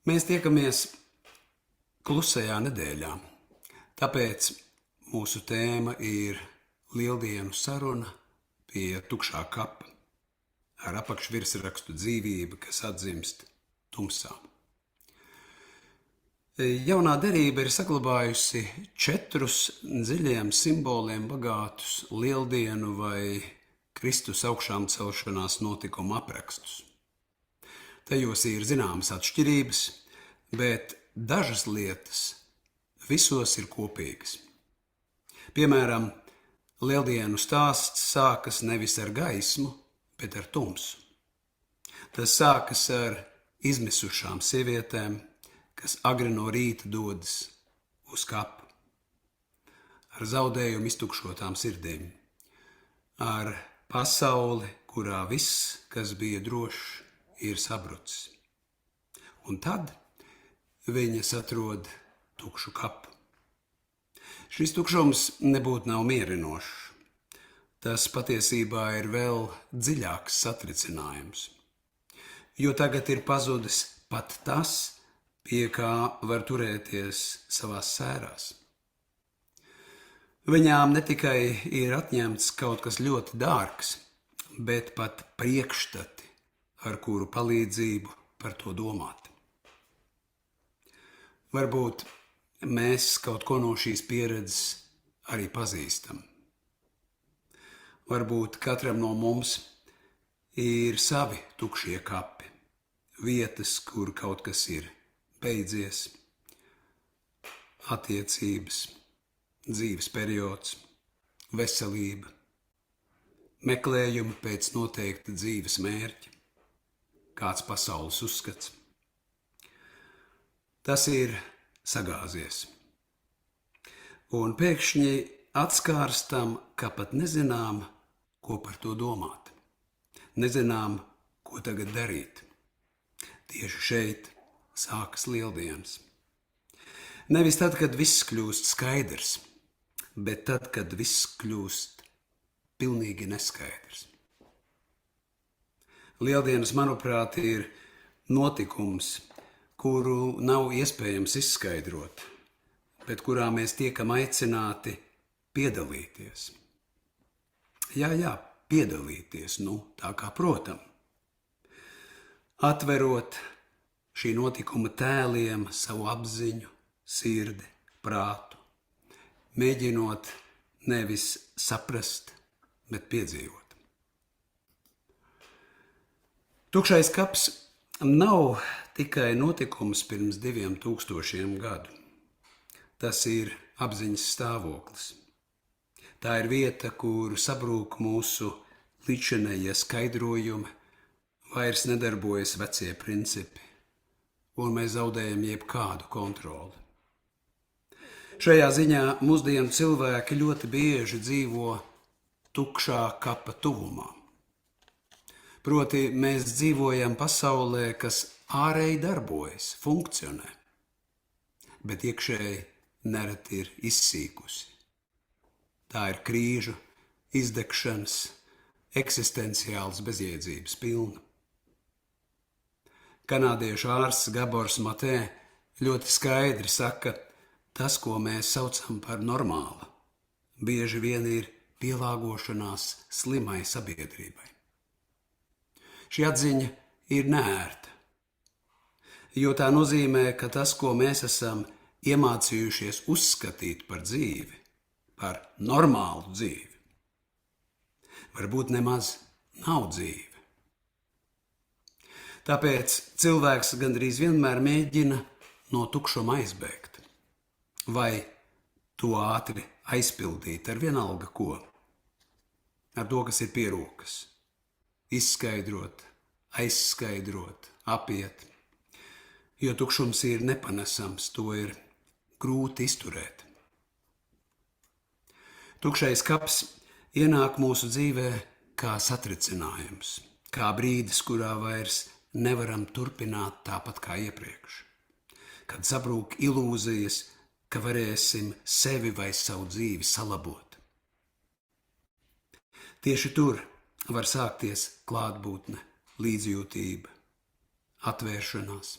Mēs tiekamies klusajā nedēļā, tāpēc mūsu tēma ir Lieldienu saruna pie tukšā kapa ar apakšvirsrakstu dzīvība, kas atzimst tumsā. Jaunā derība ir saglabājusi 4 dziļiem simboliem bagātus Lieldienu vai Kristus augšām celšanās notikumu aprakstus. Tajos ir zināmas atšķirības, bet dažas lietas visos ir kopīgas. Piemēram, Lieldienu stāsts sākas nevis ar gaismu, bet ar tumsu. Tas sākas ar izmisušām sievietēm, kas agri no rīta dodas uz kapu, ar zaudējumu iztukšotām sirdīm, ar pasauli, kurā viss, kas bija drošs, ir sabrucis. Un tad viņas atrod tukšu kapu. Šis tukšums nebūtu nav mierinošs. Tas patiesībā ir vēl dziļāks satricinājums, jo tagad ir pazudis pat tas, pie kā var turēties savās sērās. Viņām ne tikai ir atņemts kaut kas ļoti dārgs, bet pat priekšstati, ar kuru palīdzību par to domāt. Varbūt mēs kaut ko no šīs pieredzes arī pazīstam. Varbūt katram no mums ir savi tukšie kapi, vietas, kur kaut kas ir beidzies, attiecības, dzīves periods, veselība, meklējumi pēc noteikta dzīves mērķa, kāds pasaules uzskats. Tas ir sagāzies. Un pēkšņi atskārstam, ka pat nezinām, ko par to domāt. Nezinām, ko tagad darīt. Tieši šeit sākas Lieldienas. Nevis tad, kad viss kļūst skaidrs, bet tad, kad viss kļūst pilnīgi neskaidrs. Lieldienas, manuprāt, ir notikums, kuru nav iespējams izskaidrot, bet kurā mēs tiekam aicināti piedalīties. Jā, piedalīties, tā kā protam. Atverot šī notikuma tēliem savu apziņu, sirdi, prātu, mēģinot nevis saprast, bet piedzīvot. Tukšais kaps nav tikai notikums pirms 2000 gadu. Tas ir apziņas stāvoklis. Tā ir vieta, kur sabrūk mūsu līdzinējie skaidrojumi, vairs nedarbojas vecie principi, un mēs zaudējam jebkādu kontroli. Šajā ziņā mūsdienu cilvēki ļoti bieži dzīvo tukšā kapa tuvumā. Proti, mēs dzīvojam pasaulē, kas ārēji darbojas, funkcionē, bet iekšēji nereti ir izsīkusi. Tā ir krīžu, izdegšanas, eksistenciāls bezjēdzības pilna. Kanādiešu ārsts Gabors Matē ļoti skaidri saka, tas, ko mēs saucam par normālu, bieži vien ir pielāgošanās slimai sabiedrībai. Šī atziņa ir neērta, jo tā nozīmē, ka tas, ko mēs esam iemācījušies uzskatīt par dzīvi, par normālu dzīvi, varbūt nemaz nav dzīve. Tāpēc cilvēks gandrīz vienmēr mēģina no tukšuma aizbēgt, vai to ātri aizpildīt ar vienalga ko, ar to, kas ir pie rokas. Izskaidrot, aizskaidrot, apiet, jo tukšums ir nepanesams, to ir grūti izturēt. Tukšais kaps ienāk mūsu dzīvē kā satricinājums, kā brīdis, kurā vairs nevaram turpināt tāpat kā iepriekš, kad sabrūk ilūzijas, ka varēsim sevi vai savu dzīvi salabot. Tieši tur var sākties klātbūtne, līdzjūtība, atvēršanās.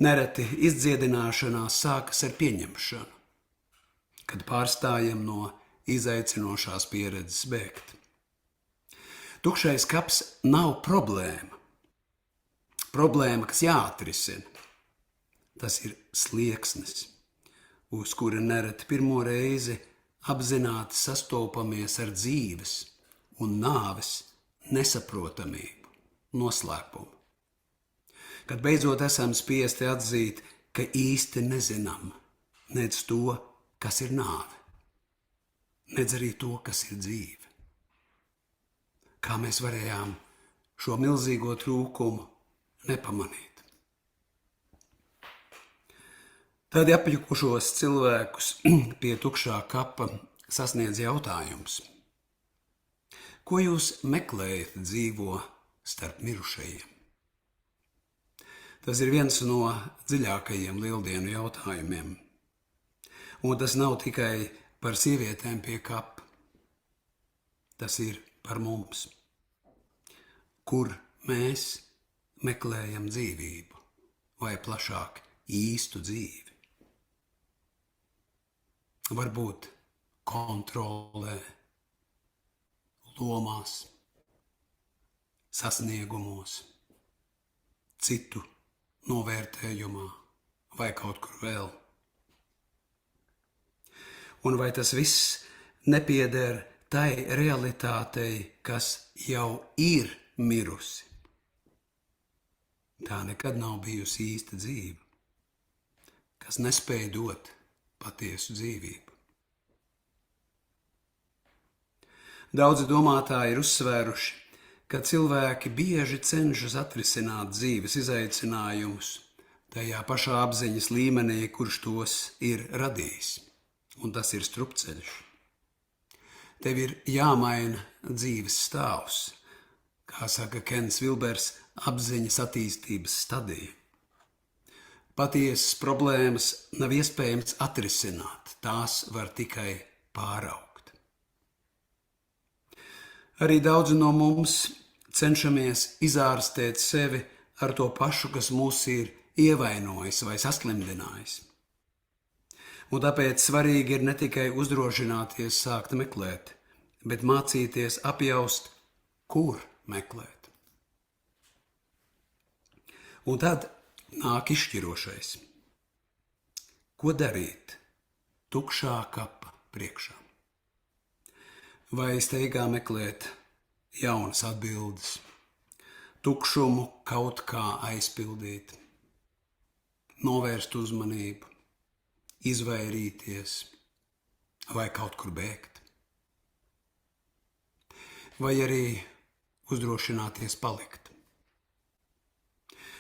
Nereti izdziedināšanās sākas ar pieņemšanu, kad pārstājam no izaicinošās pieredzes bēgt. Tukšais kaps nav problēma. Problēma, kas jāatrisina. Tas ir slieksnis, uz kura nereti pirmo reizi apzināti sastopamies ar dzīves un nāves nesaprotamību, noslēpumu. Kad beidzot esam spiesti atzīt, ka īsti nezinām nec to, kas ir nāve, nec arī to, kas ir dzīve. Kā mēs varējām šo milzīgo trūkumu nepamanīt? Tad apjukušos cilvēkus pie tukšā kapa sasniedz jautājums. Ko jūs meklējat dzīvo starp mirušajiem? Tas ir viens no dziļākajiem lieldienu jautājumiem. Un tas nav tikai par sievietēm pie kapa. Tas ir par mums. Kur mēs meklējam dzīvību, vai plašāk īstu dzīvi? Varbūt kontrolē, lomās, sasniegumos, citu novērtējumā vai kaut kur vēl. Un vai tas viss nepieder tai realitātei, kas jau ir mirusi? Tā nekad nav bijusi īsta dzīve, kas nespēja dot patiesu dzīvību. Daudzi domātāji ir uzsvēruši, ka cilvēki bieži cenšas atrisināt dzīves izaicinājumus tajā pašā apziņas līmenī, kurš tos ir radījis, un tas ir strupceļš. Tev ir jāmaina dzīves stāvs, kā saka Kens Vilbers, apziņas attīstības stadija. Patiesas problēmas nav iespējams atrisināt, tās var tikai pāraugt. Arī daudzi no mums cenšamies izārstēt sevi ar to pašu, kas mūs ir ievainojis vai saslimdinājis. Un tāpēc svarīgi ir ne tikai uzdrošināties sākt meklēt, bet mācīties apjaust, kur meklēt. Un tad nāk izšķirošais. Ko darīt tukšā kapa priekšā? Vai steigā meklēt jaunas atbildes, tukšumu kaut kā aizpildīt, novērst uzmanību, izvairīties vai kaut kur bēgt? Vai arī uzdrošināties palikt?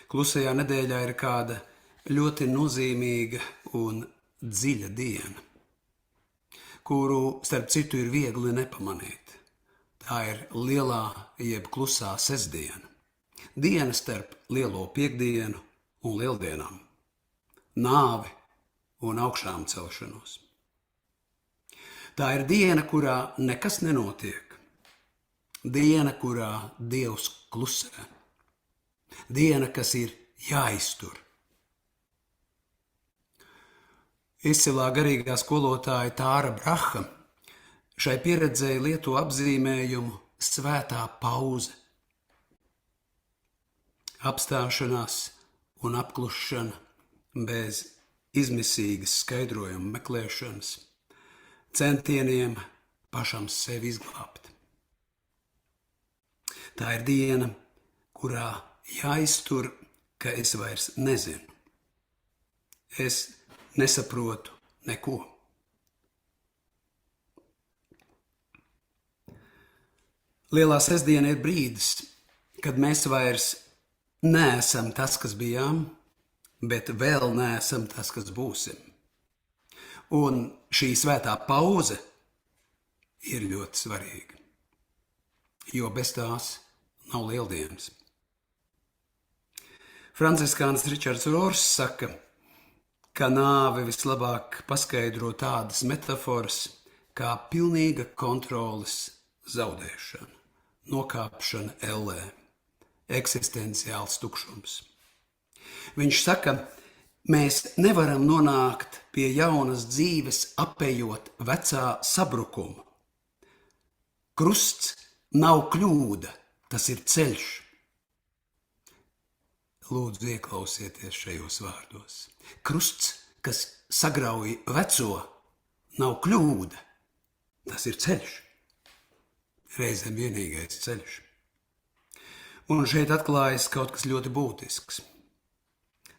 Klusajā nedēļā ir kāda ļoti nozīmīga un dziļa diena, kuru, starp citu, ir viegli nepamanīt. Tā ir lielā jeb klusā sestdiena. Diena starp lielo piekdienu un lieldienām. Nāvi un augšām celšanos. Tā ir diena, kurā nekas nenotiek. Diena, kurā Dievs klusē. Diena, kas ir jāiztur. Izcilā garīgā skolotāja Tāra Braha šai pieredzēji lieto apzīmējumu svētā pauze. Apstāšanās un apklušana bez izmisīgas skaidrojuma meklēšanas, centieniem pašam sevi izglābt. Tā ir diena, kurā jāiztur, ka es vairs nezinu. Es nesaprotu neko. Lielā sestdiena ir brīdis, kad mēs vairs neesam tas, kas bijām, bet vēl neesam tas, kas būsim. Un šī svētā pauze ir ļoti svarīga, jo bez tās nav lieldienas. Franciskānis Ričards Rors saka, ka nāve vislabāk paskaidro tādas metaforas kā pilnīga kontroles zaudēšana, nokāpšana ellē, eksistenciāls tukšums. Viņš saka, Mēs nevaram nonākt pie jaunas dzīves, apējot vecā sabrukumu. Krusts nav kļūda, tas ir ceļš. Lūdzu, ieklausieties šajos vārdos. Krusts, kas sagrauj veco, nav kļūda, tas ir ceļš. Reizēm vienīgais ceļš. Un šeit atklājas kaut kas ļoti būtisks.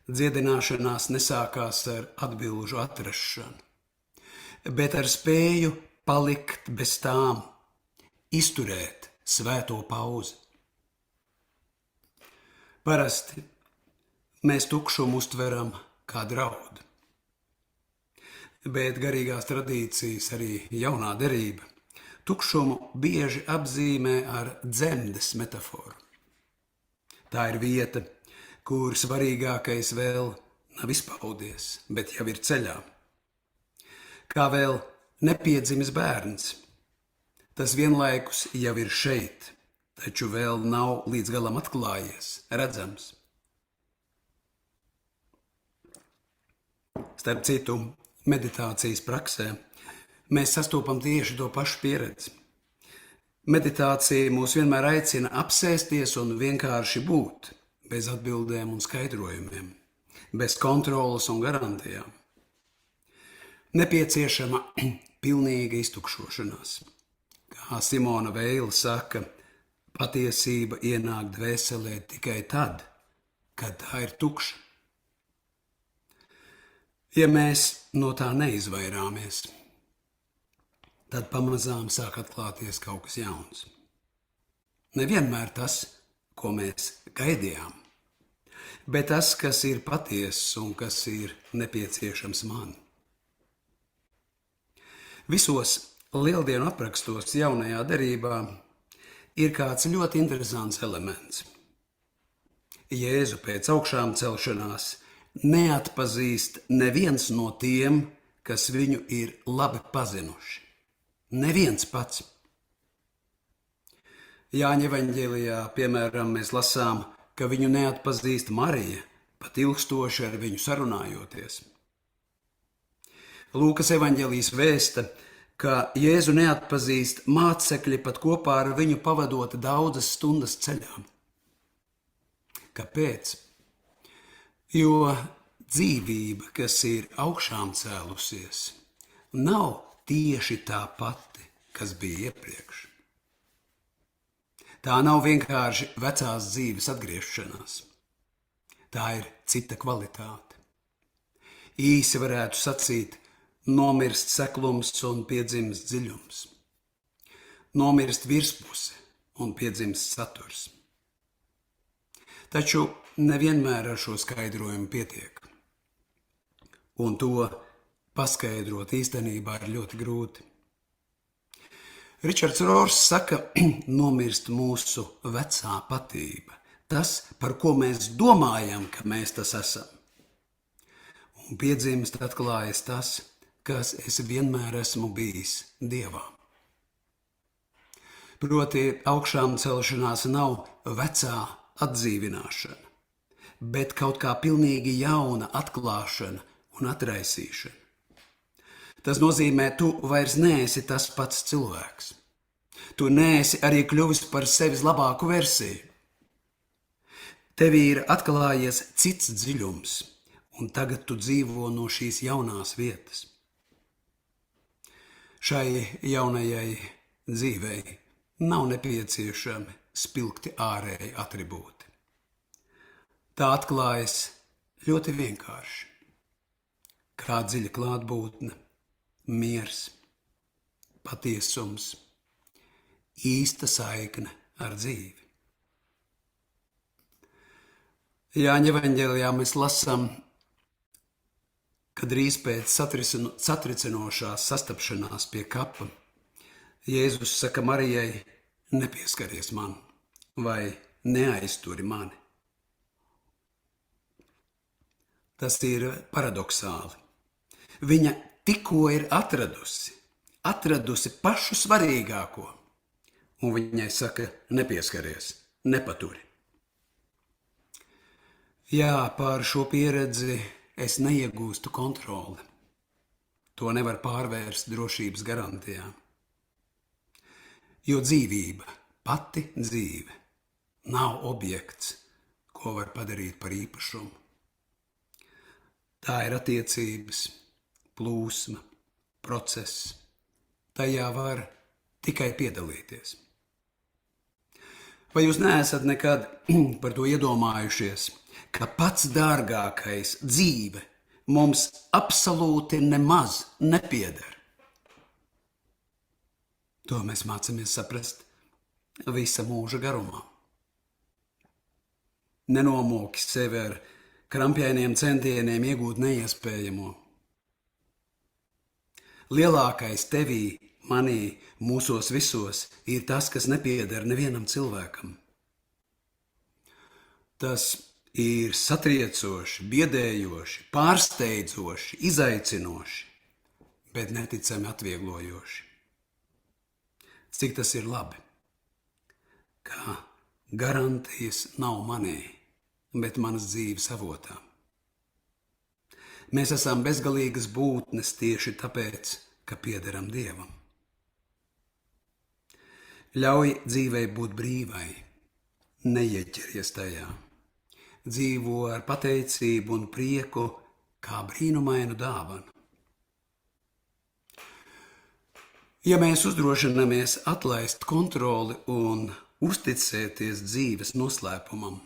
Dziedināšanās nesākās ar atbilžu atrašanu, bet ar spēju palikt bez tām, izturēt svēto pauzi. Parasti mēs tukšumu uztveram kā draudu, bet garīgās tradīcijas, arī jaunā derība, tukšumu bieži apzīmē ar dzemdes metaforu. Tā ir vieta, kur svarīgākais vēl nav izpaudies, bet jau ir ceļā. Kā vēl nepiedzimis bērns, tas vienlaikus jau ir šeit, taču vēl nav līdz galam atklājies, redzams. Starp citu, meditācijas praksē mēs sastopam tieši to pašu pieredzi. Meditācija mūs vienmēr aicina apsēsties un vienkārši būt, bez atbildēm un skaidrojumiem, bez kontrolas un garantijām. Nepieciešama pilnīga iztukšošanās. Kā Simona Veila saka, patiesība ienāk dvēselē tikai tad, kad tā ir tukša. Ja mēs no tā neizvairāmies, tad pamazām sāk atklāties kaut kas jauns. Nevienmēr tas, ko mēs gaidījām, bet tas, kas ir patiess un kas ir nepieciešams man. Visos lieldienu aprakstos jaunajā derībā ir kāds ļoti interesants elements. Jēzu pēc augšām celšanās neatpazīst neviens no tiem, kas viņu ir labi pazinuši. Neviens pats. Jāņa evaņģēlijā, piemēram, mēs lasām, ka viņu neatpazīst Marija, pat ilgstoši ar viņu sarunājoties. Lūkas evaņģēlijs vēsta, ka Jēzu neatpazīst mācekļi pat kopā ar viņu pavadot daudzas stundas ceļā. Kāpēc? Jo dzīvība, kas ir augšām cēlusies, nav tieši tā pati, kas bija iepriekš. Tā nav vienkārši vecās dzīves atgriešanās. Tā ir cita kvalitāte. Īsi varētu sacīt, nomirst seklums un piedzimst dziļums. Nomirst virspuse un piedzimst saturs. Taču nevienmēr ar šo skaidrojumu pietiek. Un to paskaidrot īstenībā ir ļoti grūti. Ričards Rors saka, nomirst mūsu vecā patība. Tas, par ko mēs domājam, ka mēs tas esam. Un piedzimst atklājas tas, kas es vienmēr esmu bijis Dievā. Proti, augšām celšanās nav vecā atdzīvināšana, bet kaut kā pilnīgi jauna atklāšana un atraisīšana. Tas nozīmē, tu vairs neesi tas pats cilvēks. Tu neesi arī kļuvis par sevis labāku versiju. Tev ir atklājies cits dziļums, un tagad tu dzīvo no šīs jaunās vietas. Šai jaunajai dzīvei nav nepieciešami spilgti ārēji atribūti. Tā atklājas ļoti vienkārši. Kā dziļa klātbūtne, miers, patiesums, īsta saikne ar dzīvi. Jāņa evaņģēlijā mēs lasām, ka drīz pēc satricinošās sastapšanās pie kapa Jēzus saka Marijai, nepieskaries man vai neaizturi mani. Tas ir paradoxāli. Viņa tikko ir atradusi pašu svarīgāko, un viņai saka, nepieskaries, nepaturi. Jā, pār šo pieredzi es neiegūstu kontroli. To nevar pārvērst drošības garantijā. Jo dzīvība, pati dzīve, nav objekts, ko var padarīt par īpašumu. Tā ir attiecības, plūsma, process. Tajā var tikai piedalīties. Vai jūs neesat nekad par to iedomājušies, ka pats dārgākais dzīve mums absolūti nemaz nepieder? To mēs mācāmies saprast visa mūža garumā. Nenomoki sevi ar krampjainiem centieniem iegūt neiespējamo. Lielākais tevī, manī, mūsos visos ir tas, kas nepieder nevienam cilvēkam. Tas ir satriecoši, biedējoši, pārsteidzoši, izaicinoši, bet neticami atvieglojoši. Cik tas ir labi, ka garantijas nav manī, bet manas dzīves avotā. Mēs esam bezgalīgas būtnes tieši tāpēc, ka piederam Dievam. Ļauj dzīvei būt brīvai, neieķeries tajā. Dzīvo ar pateicību un prieku kā brīnumainu dāvanu. Ja mēs uzdrošinamies atlaist kontroli un uzticēties dzīves noslēpumam,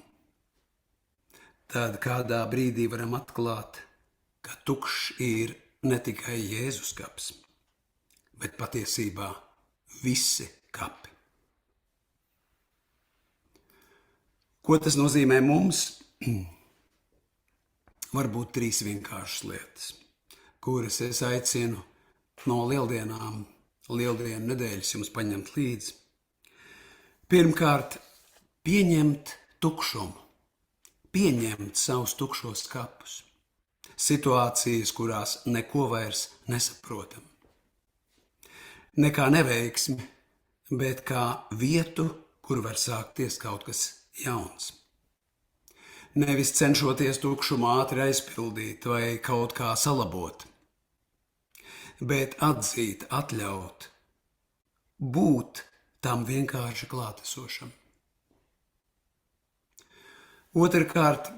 tad kādā brīdī varam atklāt, ka tukšs ir ne tikai Jēzus kaps, bet patiesībā visi kapi. Ko tas nozīmē mums? Varbūt 3 vienkāršas lietas, kuras es aicinu no lieldienām, lieldienu nedēļas jums paņemt līdzi. Pirmkārt, pieņemt tukšumu, pieņemt savus tukšos kapus, situācijas, kurās neko vairs nesaprotam. Ne kā neveiksmi, bet kā vietu, kur var sākties kaut kas jauns. Nevis cenšoties tukšumu ātri aizpildīt vai kaut kā salabot, bet atzīt, atļaut, būt tam vienkārši klātesošam. Otrkārt,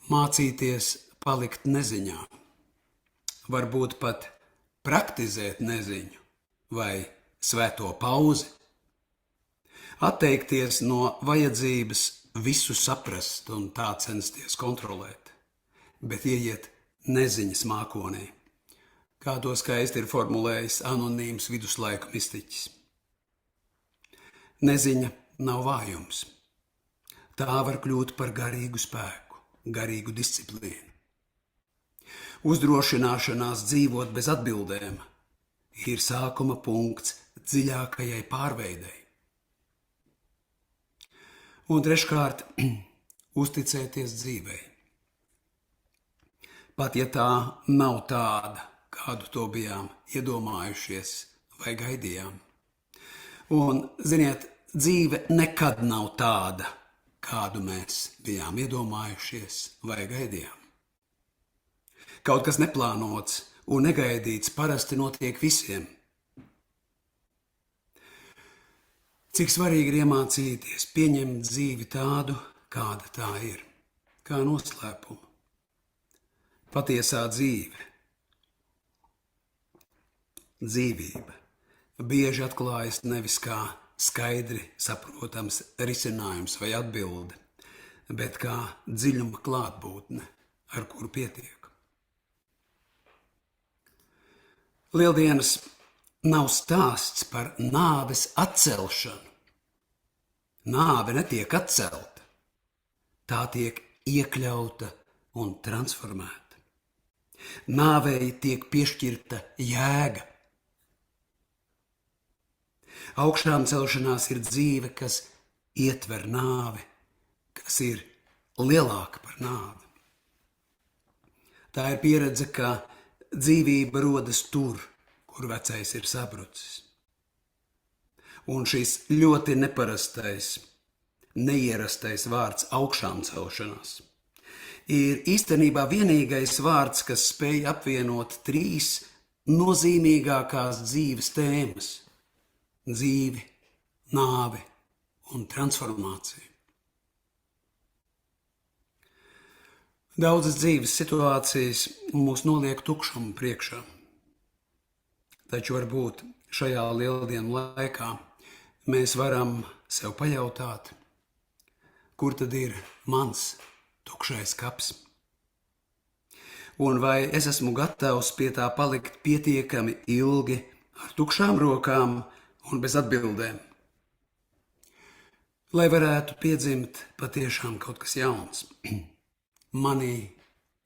mācīties palikt neziņā, varbūt pat praktizēt neziņu vai svēto pauzi, atteikties no vajadzības visu saprast un tā censties kontrolēt, bet ieiet neziņas mākonī, kā to skaisti ir formulējis anonīms viduslaiku mistiķis. Neziņa nav vājums. Tā var kļūt par garīgu spēku, garīgu disciplīnu. Uzdrošināšanās dzīvot bez atbildēm ir sākuma punkts dziļākajai pārveidei. Un treškārt, uzticēties dzīvei. Pat ja tā nav tāda, kādu to bijām iedomājušies vai gaidījām. Un, ziniet, dzīve nekad nav tāda, kādu mēs bijām iedomājušies vai gaidījām. Kaut kas neplānots un negaidīts parasti notiek visiem. Cik svarīgi ir iemācīties pieņemt dzīvi tādu, kāda tā ir, kā noslēpumu. Patiesā dzīve, dzīvība bieži atklājas nevis kā skaidri saprotams risinājums vai atbilde, bet kā dziļuma klātbūtne, ar kuru pietiek. Lieldienas nav stāsts par nāves atcelšanu. Nāve netiek atcelta, tā tiek iekļauta un transformēta. Nāvei tiek piešķirta jēga. Augšām celšanās ir dzīve, kas ietver nāvi, kas ir lielāka par nāvi. Tā ir pieredze, ka dzīvība rodas tur, kur vecais ir sabrucis. Un šis ļoti neparastais, neierastais vārds augšām celšanās ir īstenībā vienīgais vārds, kas spēj apvienot 3 nozīmīgākās dzīves tēmas – dzīvi, nāvi un transformāciju. Daudzas dzīves situācijas mūs noliek tukšumu priekšā. Taču varbūt šajā lieldienu laikā mēs varam sev pajautāt, kur tad ir mans tukšais kaps? Un vai es esmu gatavs pie tā palikt pietiekami ilgi ar tukšām rokām un bez atbildēm, lai varētu piedzimt patiešām kaut kas jauns manī,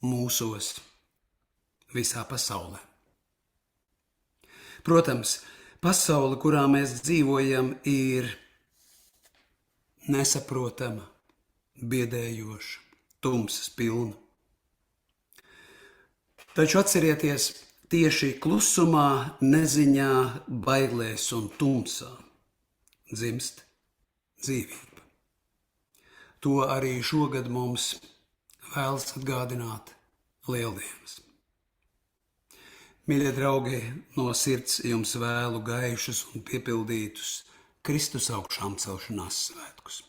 mūsos, visā pasaulē. Protams, pasaule, kurā mēs dzīvojam, ir nesaprotama, biedējoša, tumsas pilna. Taču atcerieties, tieši klusumā, neziņā, bailēs un tumsā dzimst dzīvība. To arī šogad mums vēlas atgādināt Lieldienas. Mīļie draugi, no sirds jums vēlu gaišus un piepildītus Kristus augšām celšanās svētkus.